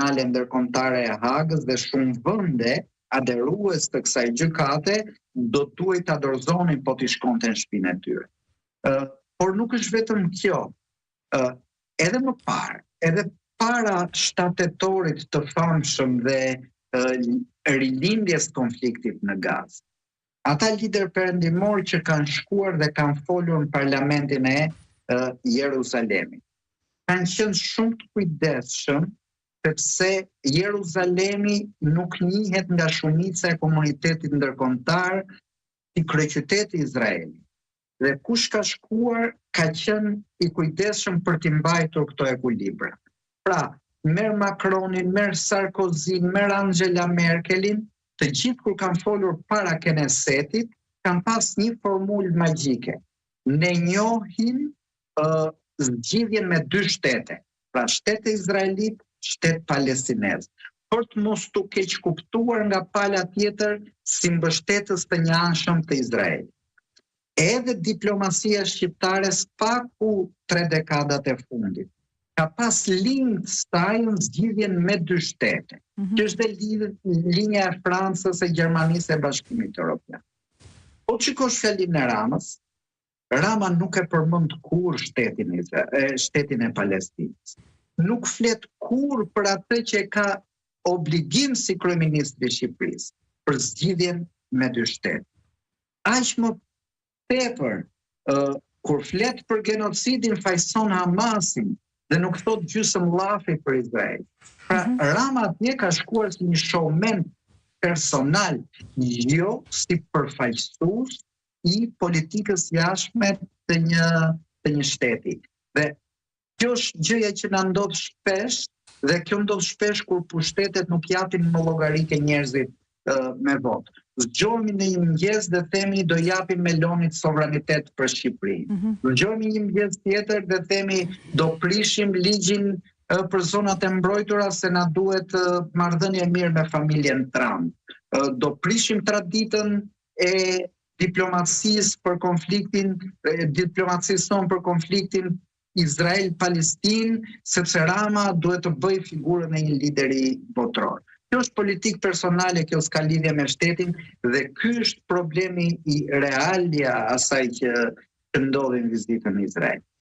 Penale Ndërkombëtare e Hagës dhe shumë vende aderues të kësaj gjykate do duhet ta dorëzonin po t'i shkonte në shtëpinë e tyre. Por nuk është vetëm kjo. Edhe më parë, edhe para 7 tetorit të famshëm dhe rilindjes konfliktit në Gazë, ata lider perëndimor që kanë shkuar dhe kanë folur në parlamentin e Jeruzalemit kanë qenë shumë të kujdesshëm sepse Jeruzalemi nuk njihet nga shumica e komunitetit ndërkombëtar si kryeqyteti i Izraelit. Dhe kush ka shkuar ka qenë i kujdesshëm për t'i mbajtur këto ekuilibra. Pra, merr Macronin, merr Sarkozyn, merr Angela Merkelin, të gjithë kur kanë folur para Knesetit, kanë pas një formulë magjike. Ne njohim zgjidhjen me 2 shtete, pra shteti izraelit, shtet palestinez, për të mos tu keq kuptuar nga pala tjetër si mbështetës të njëanshëm të Izraelit. Edhe diplomacia shqiptare spaku 3 dekadat e fundit ka pas lind stajnë zgjidhjen me 2 shtete, që është dhe linja e Francës, e Gjermanisë e Bashkimit Evropian. Po shikosh fjalimin e Ramës, Rama nuk e përmend kur shtetin e Palestinës. Nuk flet kur për atë që ka obligim si kryeministri i Shqipërisë për zgjidhjen me 2 shtete. Aq më tepër kur flet për genocidin fajson Hamasin dhe nuk thot gjysmë llafi për Izrael. Pra Rama atje ka shkuar si një showman personal, jo si përfaqësues i politikës jashtme të një shteti. Dhe kjo është gjëja që na ndodh shpesh, dhe kjo ndodh shpesh kur pushtetet nuk japin më llogarike njerëzit me votë. Zgjohemi në një mëngjes dhe themi do japim Melonit sovranitet për Shqipërinë. Zgjohemi një mëngjes tjetër dhe themi do prishim ligjin për zonat e mbrojtura se na duhet marrëdhënie mirë me familjen Trump. Do prishim traditën e diplomacisë për konfliktin, diplomacisë tonë për konfliktin Izrael-Palestinë, sepse Rama duhet të bëjë figurën e një lideri botror. Kjo është politikë personale, kjo s'ka lidhje me shtetin dhe ky është problemi i realja asaj që ndodhi në vizitën në Izrael.